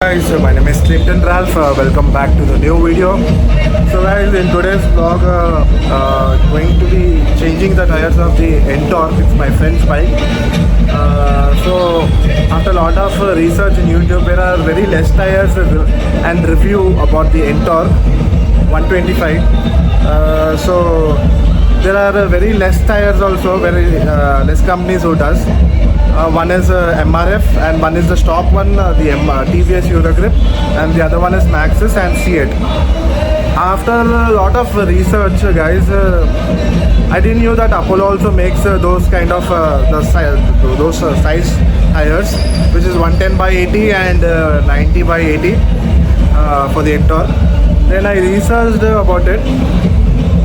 Guys, my name is Ralph. Welcome back to the new video. So guys, in today's vlog, going to be changing the tires of the Ntorq. It's my friend's bike. So after a lot of research in YouTube, there are very less tires and review about the Ntorq 125. So there are very less tires also, very less companies who does. One is MRF and one is the stock one, the TVS Eurogrip, and the other one is Maxxis and C8. After a lot of research, guys, I didn't know that Apollo also makes those kind of size tires, which is 110 by 80 and 90 by 80 for the Ntorq. Then I researched about it.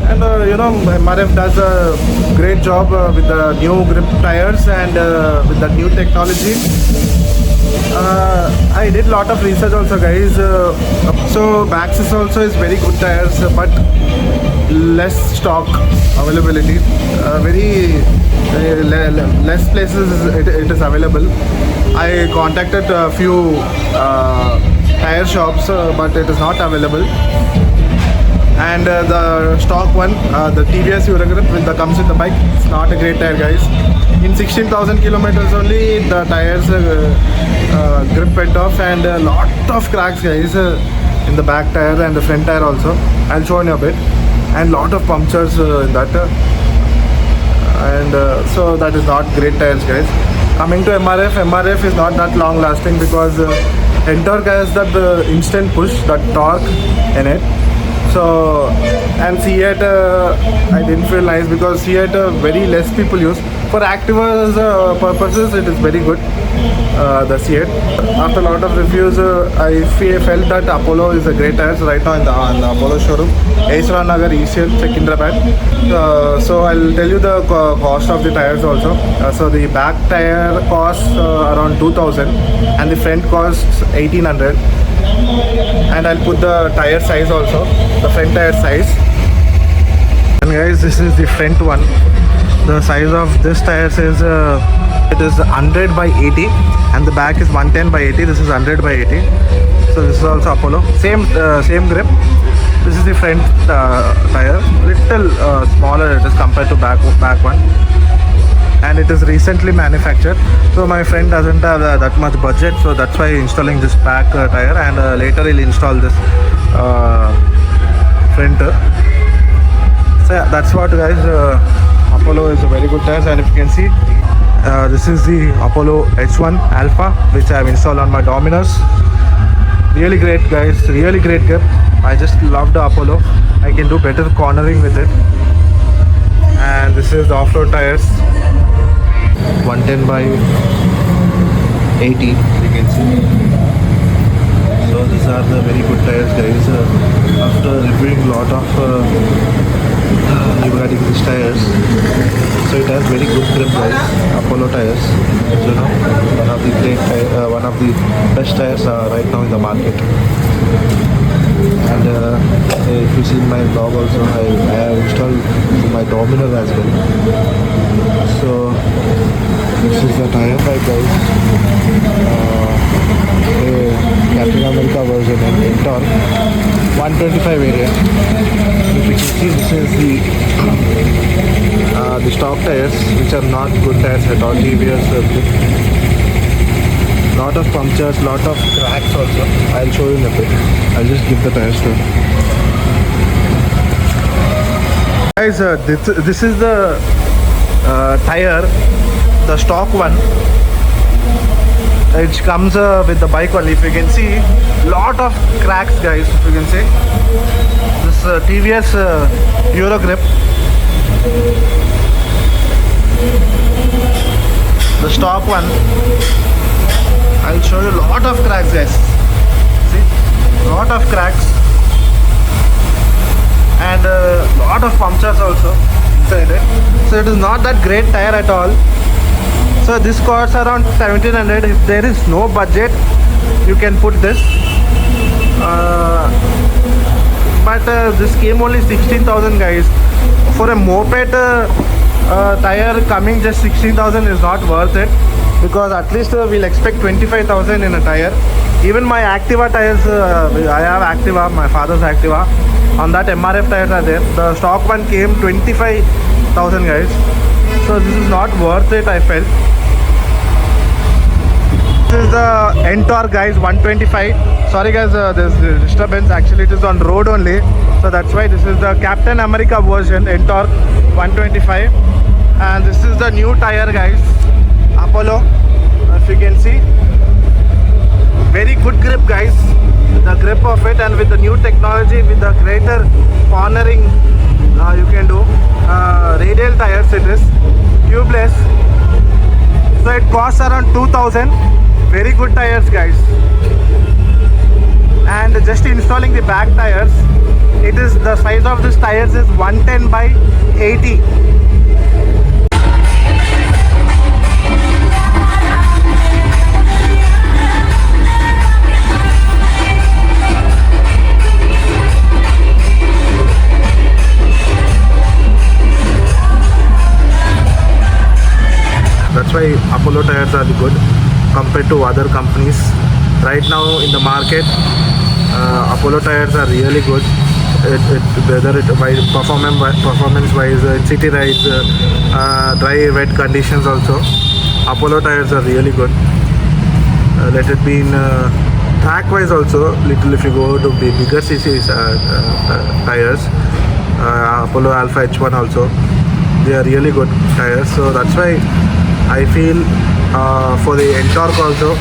And MRF does a great job with the new grip tires and with the new technology. I did a lot of research also, guys. So Maxxis also is very good tires, but less stock availability. Less places it is available. I contacted a few tire shops, but it is not available. And the stock one, the TVS Eurogrip that comes with the bike, it's not a great tire, guys. In 16,000 kilometers only, the tires grip went off, and a lot of cracks, guys, in the back tire and the front tire also. I'll show you a bit, and lot of punctures in that. So that is not great tires, guys. Coming to MRF is not that long lasting because Ntorq has that instant push, that torque in it. So, and C8 I didn't feel nice because C8 very less people use. For activas purposes, it is very good, the C8. After a lot of reviews, I felt that Apollo is a great tire right now in the Apollo showroom. Aisran Nagar, ECL, Secunderabad. So I'll tell you the cost of the tires also. So the back tire costs around 2,000 and the front costs 1,800. And I'll put the tire size also, the front tire size. And guys, this is the front one. The size of this tire is it is 100 by 80 and the back is 110 by 80. This is 100 by 80. So this is also Apollo, same grip. This is the front tire, little smaller it is compared to back one, and it is recently manufactured. So my friend doesn't have that much budget, so that's why installing this back tire, and later he'll install this front. So yeah, that's what, guys. Apollo is a very good tire, and if you can see, this is the Apollo H1 Alpha, which I have installed on my Dominus. Really great, guys, really great grip. I just love the Apollo. I can do better cornering with it. And this is the off-road tires, 110 by 80, you can see. So these are the very good tires, guys. After reviewing a lot of regarding these tires, so it has very good grip, guys. Apollo tires, one of the one of the best tires right now in the market. And if you see my blog also, I have installed my Dominus as well. So this is the tire bike, guys. Captain America version and Ntorq 125 variant. If you can see, this is the stock tires, which are not good tires at all. TVS lot of punctures, lot of cracks also. I'll show you in a bit. I'll just give the tires to you. Guys, this is the tire, the stock one. It comes with the bike only. If you can see, lot of cracks, guys. If you can see, this TVS Eurogrip, the stock one. I'll show you a lot of cracks, guys. See, lot of cracks and lot of punctures also inside it. So it is not that great tire at all. So this costs around 1,700. If there is no budget, you can put this. But this came only 16,000, guys. For a moped, Tyre coming just 16,000 is not worth it, because at least we'll expect 25,000 in a Tyre. Even my Activa tires, I have Activa, my father's Activa. On that MRF tires are there. The stock one came 25,000 guys. So this is not worth it, I felt. This is the Ntorq guys, 125. Sorry guys, there's disturbance. Actually it is on road only, so that's why. This is the Captain America version, Ntorq 125. And this is the new tire guys, Apollo, as you can see. Very good grip guys, the grip of it, and with the new technology, with the greater cornering you can do. Radial tires it is, tubeless. So it costs around 2,000. Very good tires guys. And just installing the back tires, it is the size of this tires is 110 by 80. That's why Apollo tires are good compared to other companies. Right now in the market, Apollo tires are really good. Whether it by performance wise, city rides, dry wet conditions also, Apollo tires are really good. Let it be in track wise also. Little if you go to bigger cc tires, Apollo Alpha H1 also, they are really good tires. So that's why I feel for the Ntorq also,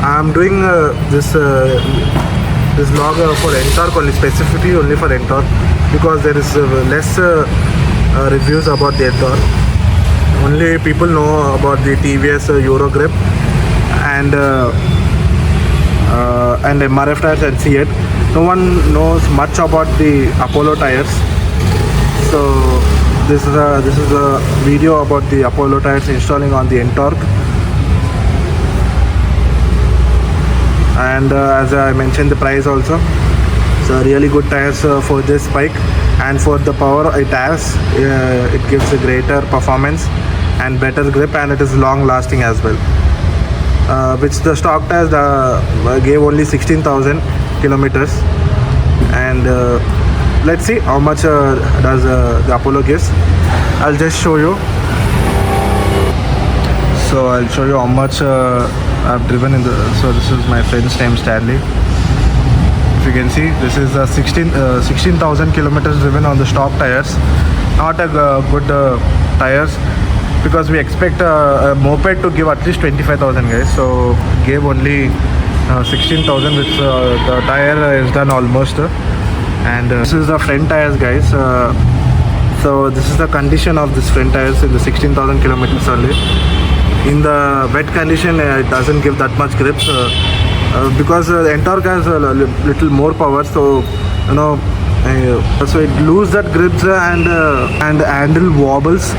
I'm doing this vlog for Ntorq only, specifically only for Ntorq, because there is less reviews about the Ntorq. Only people know about the TVS Euro grip and MRF tires and see it. No one knows much about the Apollo tires. So this is a video about the Apollo tires installing on the Ntorq. And as I mentioned, the price also. So really good tires for this bike, and for the power it has, it gives a greater performance and better grip, and it is long lasting as well. Which the stock tires gave only 16,000 kilometers, and let's see how much does the Apollo gives. I'll just show you. So I'll show you how much I've driven in the. So this is my friend's name, Stanley. If you can see, this is 16,000 kilometers driven on the stock tires. Not a good tires, because we expect a moped to give at least 25,000 guys. So gave only 16,000, which the tire is done almost. And this is the front tires guys. So this is the condition of this front tires in the 16,000 kilometers only. In the wet condition, it doesn't give that much grip, because the Ntorq has a little more power, so you know, so it loses that grips and handle wobbles.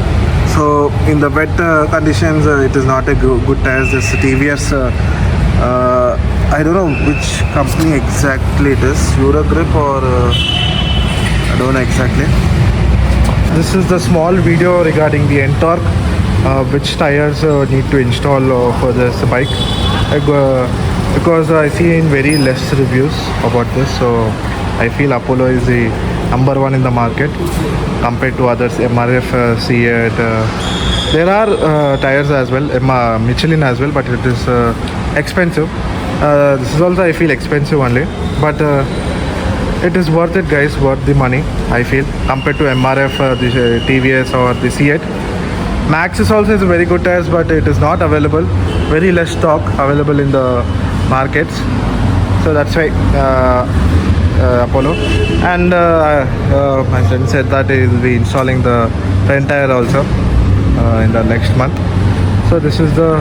So in the wet conditions, it is not a good tires. This TVS, I don't know which company exactly it is, Euro grip or I don't know exactly. This is the small video regarding the Ntorq. Which tires need to install for this bike, because I see in very less reviews about this. So I feel Apollo is the number one in the market compared to others, MRF, C8. There are tires as well, Michelin as well, but it is expensive. This is also I feel expensive only, but it is worth it guys, worth the money I feel, compared to MRF, the TVS or the C8. Max is also a very good tires, but it is not available. Very less stock available in the markets. So that's why Apollo. And my friend said that he will be installing the front tire also in the next month. So this is the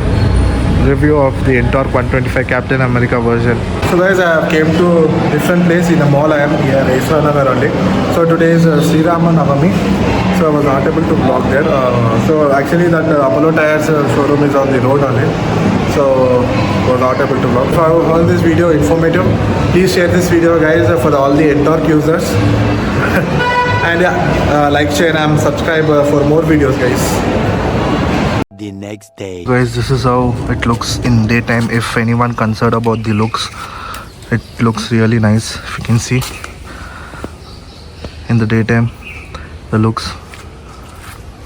review of the Ntorq 125 Captain America version. So guys, I have came to different place in a mall. I am here, Nagar only. So today is Sri Rama Navami, so I was not able to vlog there. So actually that Apollo tires showroom is on the road only, so was not able to vlog. So I found this video informative. Please share this video guys for all the Ntorq users. And yeah, like, share and subscribe for more videos, guys. The next day. Guys, this is how it looks in daytime. If anyone concerned about the looks, it looks really nice. If you can see in the daytime, the looks.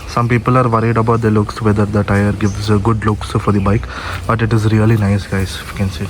Some people are worried about the looks, whether the tire gives a good looks for the bike, but it is really nice, guys. If you can see.